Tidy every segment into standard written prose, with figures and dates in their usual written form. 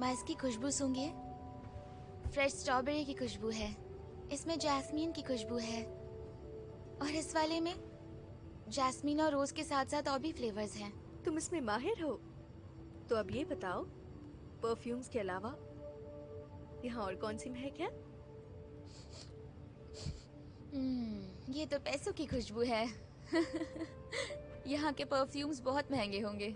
मैं इसकी खुशबू सूंघिए। Fresh strawberry की खुशबू है, इसमें जैस्मीन की खुशबू है, और इस वाले में जैस्मीन और रोज के साथ साथ और भी फ्लेवर्स हैं। तुम इसमें माहिर हो। तो अब ये बताओ, परफ्यूम्स के अलावा यहाँ और कौन सी महक है? ये तो पैसों की खुशबू है। यहाँ के परफ्यूम्स बहुत महंगे होंगे।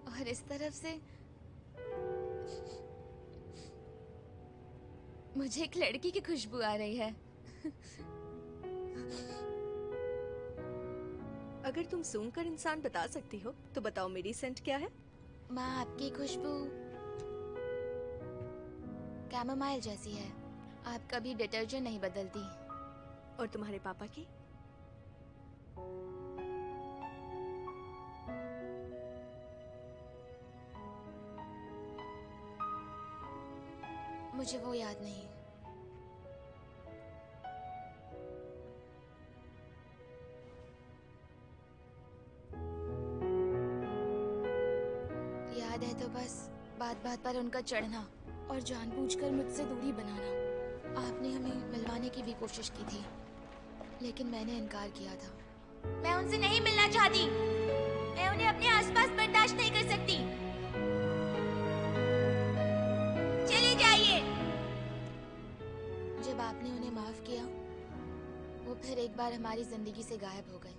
और इस तरफ से मुझे एक लड़की की खुशबू आ रही है। अगर तुम सूंघ कर इंसान बता सकती हो तो बताओ मेरी सेंट क्या है? माँ, आपकी खुशबू कैमोमाइल जैसी है। आप कभी डिटर्जेंट नहीं बदलती। और तुम्हारे पापा की? मुझे वो याद नहीं। याद है तो बस बात बात पर उनका चढ़ना और जानबूझकर मुझसे दूरी बनाना। आपने हमें मिलवाने की भी कोशिश की थी, लेकिन मैंने इनकार किया था। मैं उनसे नहीं मिलना चाहती। मैं उन्हें अपने आसपास बर्दाश्त नहीं कर सकती। चले जाइए। जब आपने उन्हें माफ किया, वो फिर एक बार हमारी जिंदगी से गायब हो गए।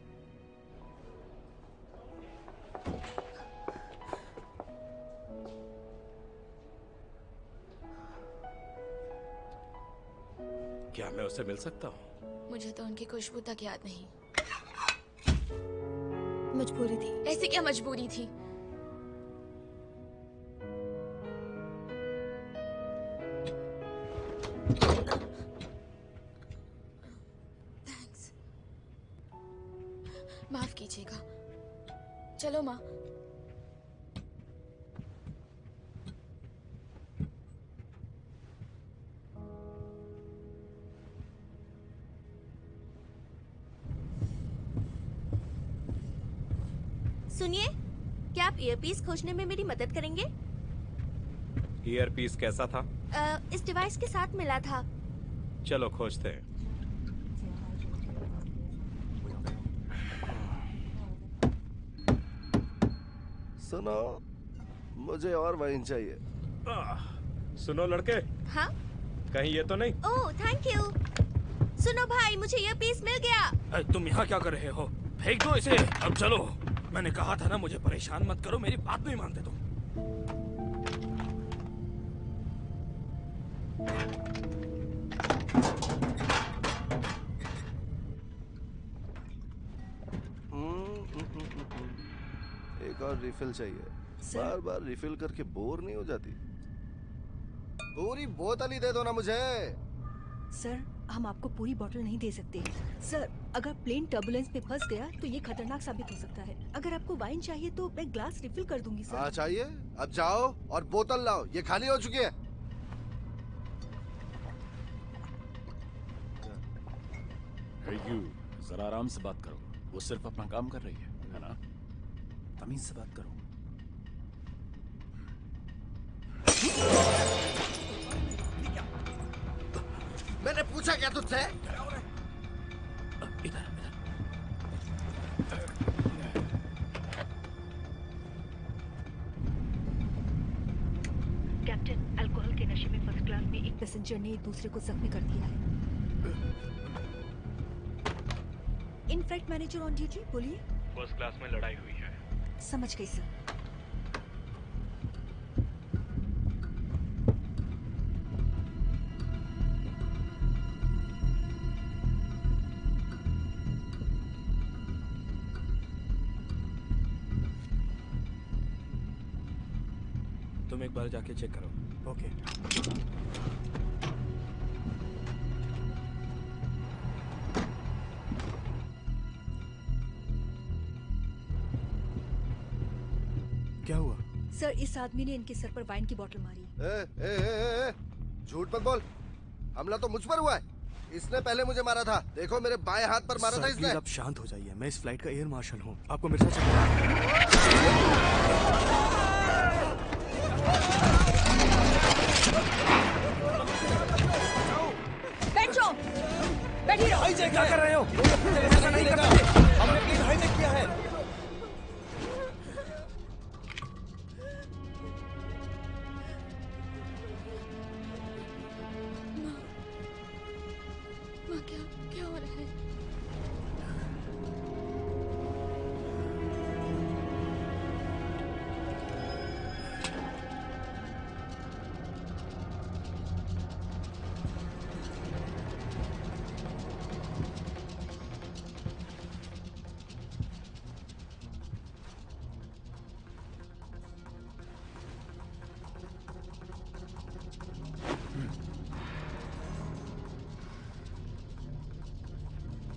क्या मैं उससे मिल सकता हूँ? मुझे तो उनकी खुशबू तक याद नहीं। मजबूरी थी। ऐसी क्या मजबूरी थी? थैंक्स। माफ कीजिएगा। चलो माँ। सुनिए, क्या आप ईयरपीस खोजने में मेरी मदद करेंगे? ईयरपीस कैसा था? इस डिवाइस के साथ मिला था। चलो खोजते हैं। सुनो, मुझे और वाइन चाहिए। सुनो लड़के। हाँ? कहीं ये तो नहीं? ओह, थैंक यू। सुनो भाई, मुझे ईयरपीस मिल गया। तुम यहाँ क्या कर रहे हो? फेंक दो इसे। अब चलो। मैंने कहा था ना, मुझे परेशान मत करो, मेरी बात नहीं मानते तुम। एक और रिफिल चाहिए। बार बार रिफिल करके बोर नहीं हो जाती? पूरी बोतल ही दे दो ना मुझे। सर, हम आपको पूरी बोतल नहीं दे सकते। सर, अगर प्लेन टर्बुलेंस में फंस गया तो ये खतरनाक साबित हो सकता है। अगर आपको वाइन चाहिए तो मैं ग्लास रिफिल कर दूंगी सर। हाँ चाहिए। अब जाओ और बोतल लाओ, ये खाली हो चुकी है। यू जरा आराम से बात करो, वो सिर्फ अपना काम कर रही है ना? तमीज से बात करो। मैंने पूछा क्या तुझसे? इधर कैप्टन, अल्कोहल के नशे में फर्स्ट क्लास में एक पैसेंजर ने दूसरे को जख्मी कर दिया है। In flight manager on duty, बोलिए। फर्स्ट क्लास में लड़ाई हुई है। समझ गई सर। तुम एक बार जाके चेक करो। ओके। क्या हुआ? सर, इस आदमी ने इनके सर पर वाइन की बोतल मारी। ए, ए, ए, ए, झूठ मत बोल। हमला तो मुझ पर हुआ है। इसने पहले मुझे मारा था। देखो मेरे बाएं हाथ पर मारा था सर, इसने। प्लीज आप शांत हो जाइए। मैं इस फ्लाइट का एयर मार्शल हूँ। आपको मेरे साथ चलना बैठ जाओ, बैठी रहो। क्या कर रहे हो? ऐसा नहीं देगा। हमने प्लेन हाईजैक किया है। माँ क्या क्या हो रहा है?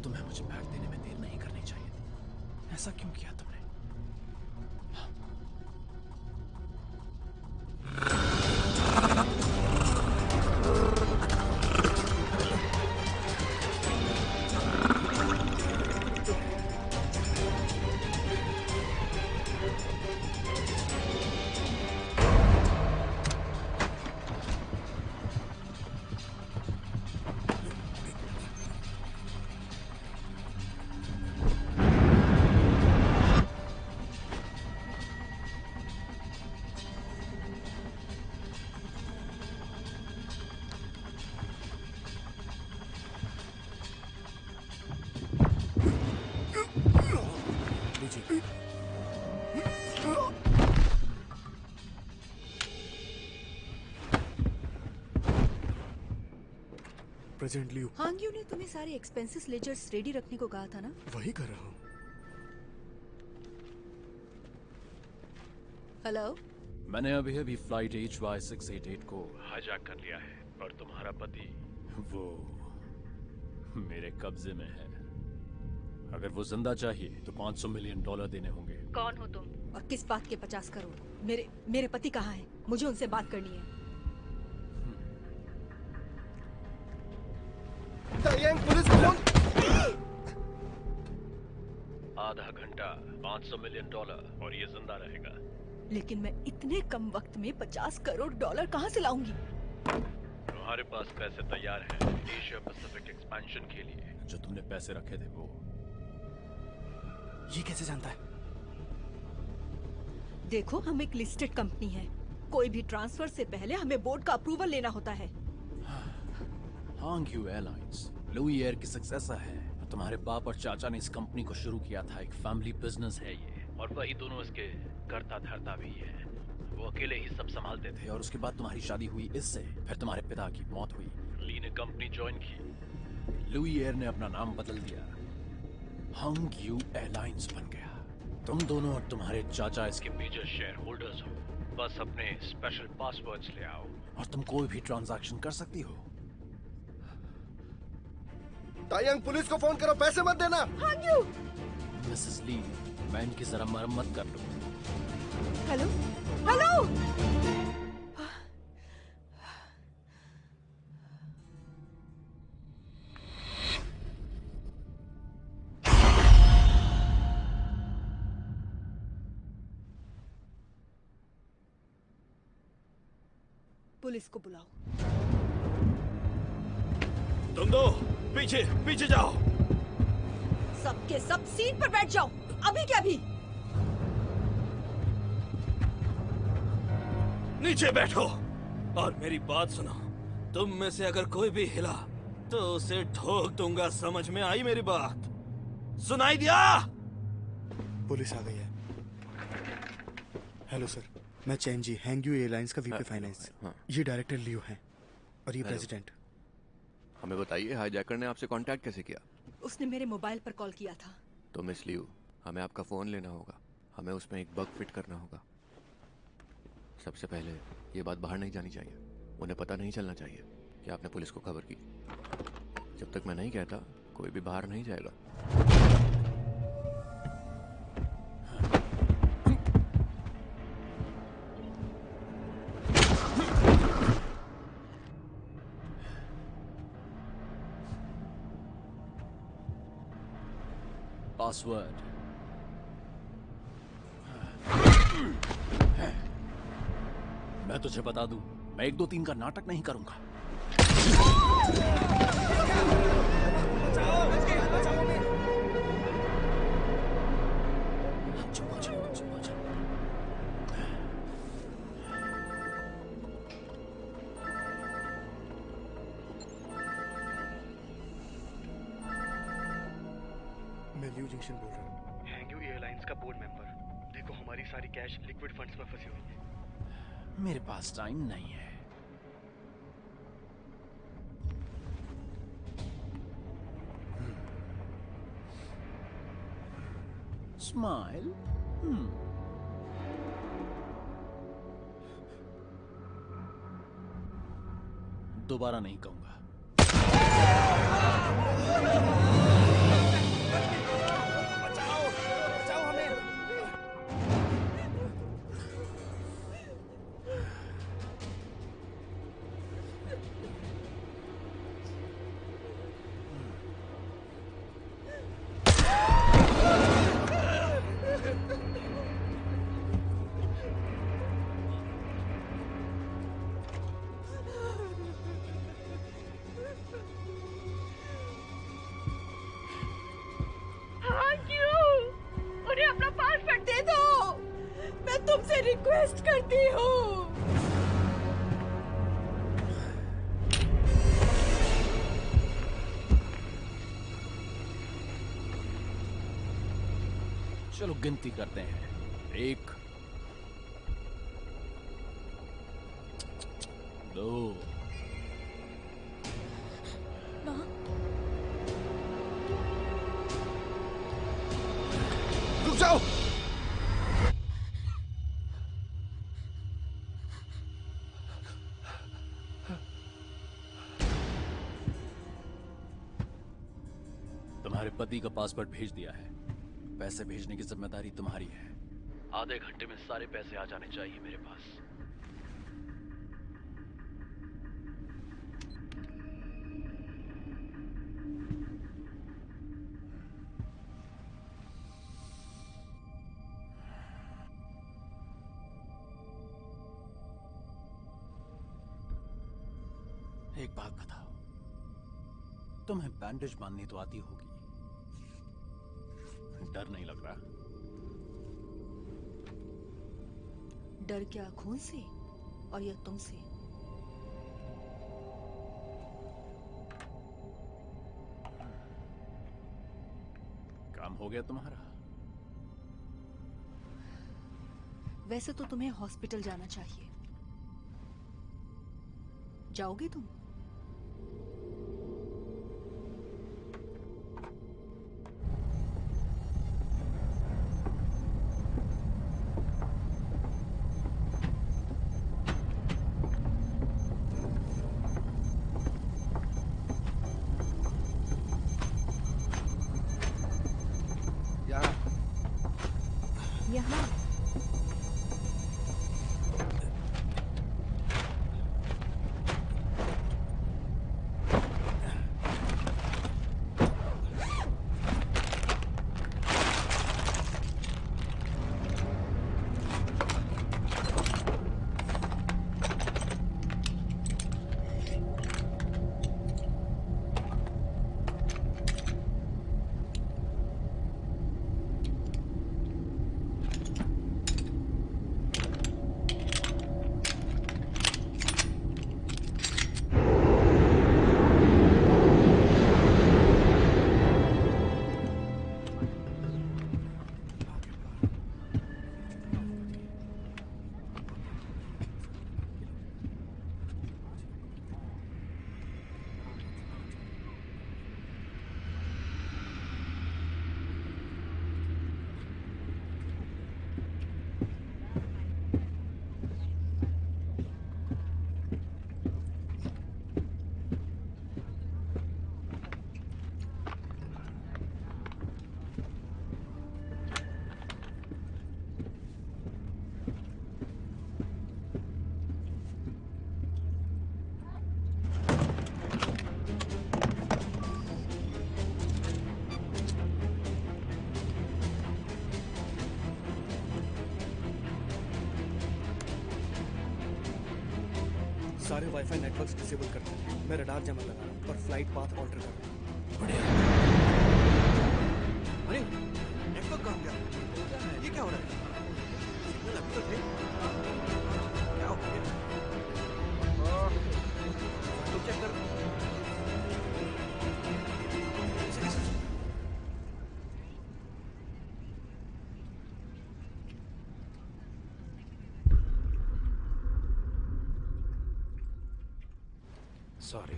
तुम्हें मुझे बैग देने में देर नहीं करनी चाहिए थी। ऐसा क्यों किया तुमने? लीजिए। प्रेसिडेंट लियू, हांग्यू ने तुम्हें सारे एक्सपेंसेस लेजर्स रेडी रखने को कहा था ना? वही कर रहा हूँ। हेलो, मैंने अभी अभी फ्लाइट HY688 को हाईजैक कर लिया है और तुम्हारा पति वो मेरे कब्जे में है। अगर वो जिंदा चाहिए तो $500 मिलियन देने होंगे। कौन हो तुम और किस बात के 50 करोड़? मेरे पति कहाँ हैं? मुझे उनसे बात करनी है। तायांग पुलिस को फोन। आधा घंटा $500 मिलियन और ये जिंदा रहेगा। लेकिन मैं इतने कम वक्त में $50 करोड़ कहाँ से लाऊंगी? तुम्हारे पास पैसे तैयार हैं एशिया पैसिफिक एक्सपेंशन के लिए। जो तुमने पैसे रखे थे वो। ये कैसे जानता है? देखो, हम एक लिस्टेड कंपनी है। कोई भी ट्रांसफर से पहले हमें बोर्ड का अप्रूवल लेना होता है। हांग्यू एयरलाइंस लुई एयर की सक्सेसर है। तुम्हारे बाप और चाचा ने इस कंपनी को शुरू किया था। एक फैमिली बिजनेस है ये, और वही दोनों इसके करता धरता भी है। वो अकेले ही सब संभालते थे। और उसके बाद तुम्हारी शादी हुई इससे, फिर तुम्हारे पिता की मौत हुई। ली ने कंपनी ज्वाइन की। लुई एयर ने अपना नाम बदल दिया, हांग्यू एयरलाइंस बन गया। तुम दोनों और तुम्हारे चाचा इसके के मेजर शेयर होल्डर्स हो। बस अपने स्पेशल पासवर्ड्स ले आओ। और तुम कोई भी ट्रांजैक्शन कर सकती हो। तायांग पुलिस को फोन करो, पैसे मत देना। हांग्यू! मिसेस ली, मैं इनकी जरा मरम्मत कर लूं। Hello, hello! पुलिस को बुलाओ। तुम दो पीछे पीछे जाओ। सबके सब सीट पर बैठ जाओ, अभी के अभी। नीचे बैठो और मेरी बात सुनो। तुम में से अगर कोई भी हिला तो उसे ठोक दूंगा। समझ में आई मेरी बात? सुनाई दिया? पुलिस आ गई है। हेलो सर, मैं चैन जी, हैंग्यू एयरलाइंस का वीपी फाइनेंस। ये डायरेक्टर लियो हैं और ये प्रेसिडेंट। हमें बताइए, हाईजैकर ने आपसे कांटेक्ट कैसे किया? उसने मेरे मोबाइल पर कॉल किया था। तो मिस लियू, हमें आपका फ़ोन लेना होगा। हमें उसमें एक बग फिट करना होगा। सबसे पहले ये बात बाहर नहीं जानी चाहिए। उन्हें पता नहीं चलना चाहिए कि आपने पुलिस को खबर की। जब तक मैं नहीं कहता, कोई भी बाहर नहीं जाएगा। पासवर्ड। मैं तुझे बता दूं, मैं 1 2 3 का नाटक नहीं करूंगा। चुप हो जा, चुप हो जा। मैं ल्यू जिंगशन बोल रहा हूँ, हैंग्यू एयरलाइंस का बोर्ड मेंबर। देखो हमारी सारी कैश लिक्विड फंड्स में फंसी हुई है। मेरे पास टाइम नहीं है। स्माइल। दोबारा नहीं कहूंगा। उन्हें अपना पासवर्ड दे दो, मैं तुमसे रिक्वेस्ट करती हूँ। चलो गिनती करते हैं। 1 2 रुक जाओ। तुम्हारे पति का पासवर्ड भेज दिया है। पैसे भेजने की जिम्मेदारी तुम्हारी है। आधे घंटे में सारे पैसे आ जाने चाहिए मेरे पास। एक बात बताओ, तुम्हें बैंडेज बांधनी तो आती होगी, डर नहीं लग रहा? डर क्या खून से और या तुमसे? काम हो गया तुम्हारा? वैसे तो तुम्हें हॉस्पिटल जाना चाहिए। जाओगे तुम? यहाँ सारे वाईफाई नेटवर्क्स डिसेबल कर दो। मैं रडार जमा लगा रहा हूँ और फ्लाइट पाथ ऑल्टर कर रहा हूँ। बढ़िया। अरे नेटवर्क कहाँ गया? ये क्या हो रहा है? सिग्नल अभी तो थे। क्या हो गया? तो चेक कर। सॉरी।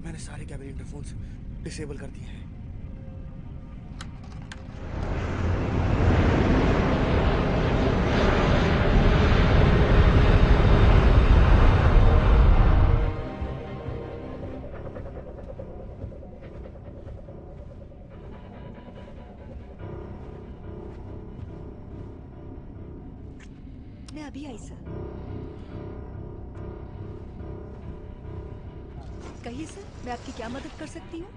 मैंने सारे कैबिन इंटरफोन्स डिसेबल कर दिए हैं। मैं अभी आई सर। कहिए सर, मैं आपकी क्या मदद कर सकती हूँ?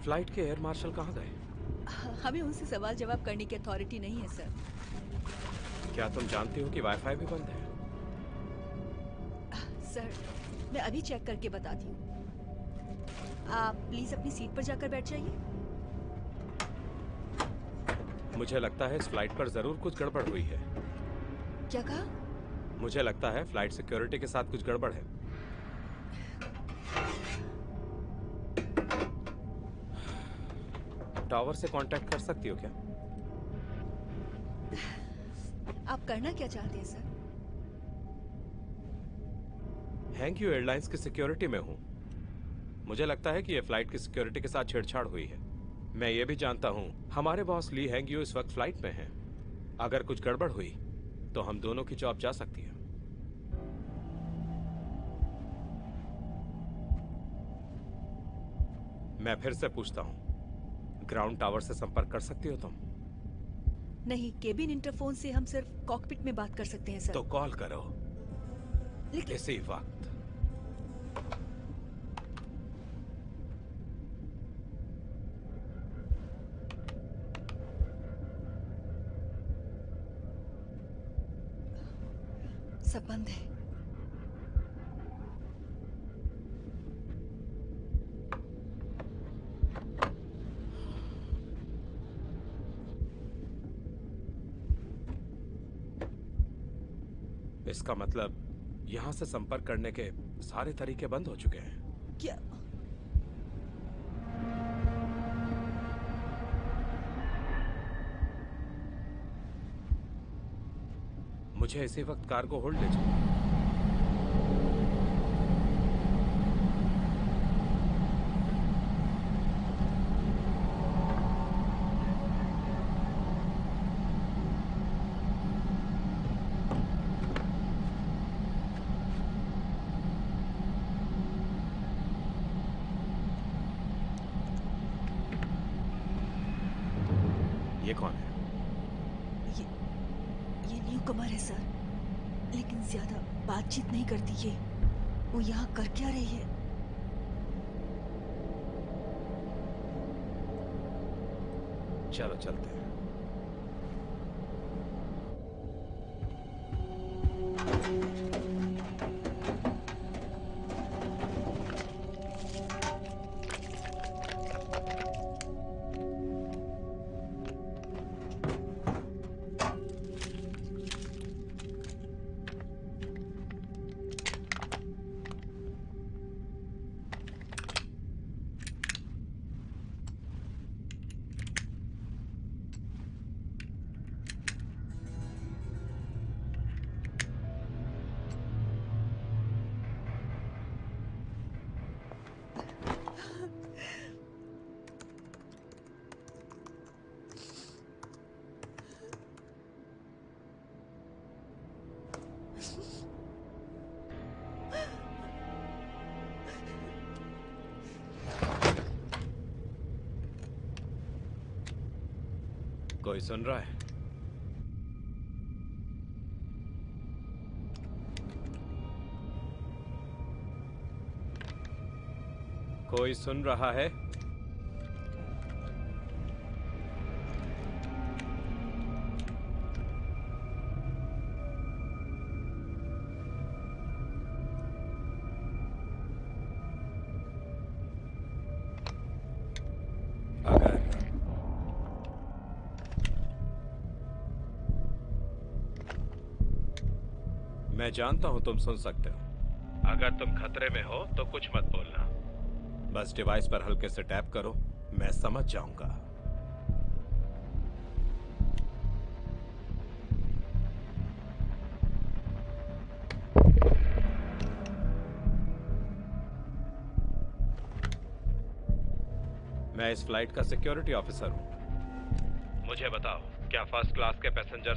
फ्लाइट के एयर मार्शल कहाँ गए? हमें उनसे सवाल जवाब करने की अथॉरिटी नहीं है सर। क्या तुम जानती हो कि वाईफाई भी बंद है? सर, मैं अभी चेक करके बताती हूँ। आप प्लीज अपनी सीट पर जाकर बैठ जाइए। मुझे लगता है इस फ्लाइट पर जरूर कुछ गड़बड़ हुई है। क्या कहा? मुझे लगता है फ्लाइट सिक्योरिटी के साथ कुछ गड़बड़ है। टावर से कांटेक्ट कर सकती हो क्या? आप करना क्या चाहते हैं सर? हैंग्यू एयरलाइंस की सिक्योरिटी में हूं। मुझे लगता है कि यह फ्लाइट की सिक्योरिटी के साथ छेड़छाड़ हुई है। मैं ये भी जानता हूं हमारे बॉस ली हैंग्यू इस वक्त फ्लाइट में हैं। अगर कुछ गड़बड़ हुई तो हम दोनों की जॉब जा सकती है। मैं फिर से पूछता हूं, ग्राउंड टावर से संपर्क कर सकती हो तुम? नहीं, केबिन इंटरफोन से हम सिर्फ कॉकपिट में बात कर सकते हैं सर। तो कॉल करो लेकिन इसी वक्त। सब बंद है। इसका मतलब यहां से संपर्क करने के सारे तरीके बंद हो चुके हैं। क्या? मुझे इसी वक्त कार को होल्ड ले जाओ। ये कौन है? ये न्यू कमर है सर, लेकिन ज्यादा बातचीत नहीं करती ये। वो यहाँ कर क्या रही है? चलो चलते हैं। कोई सुन रहा है? कोई सुन रहा है? मैं जानता हूं तुम सुन सकते हो। अगर तुम खतरे में हो तो कुछ मत बोलना। बस डिवाइस पर हल्के से टैप करो, मैं समझ जाऊंगा। मैं इस फ्लाइट का सिक्योरिटी ऑफिसर हूं। मुझे बताओ, क्या फर्स्ट क्लास के पैसेंजर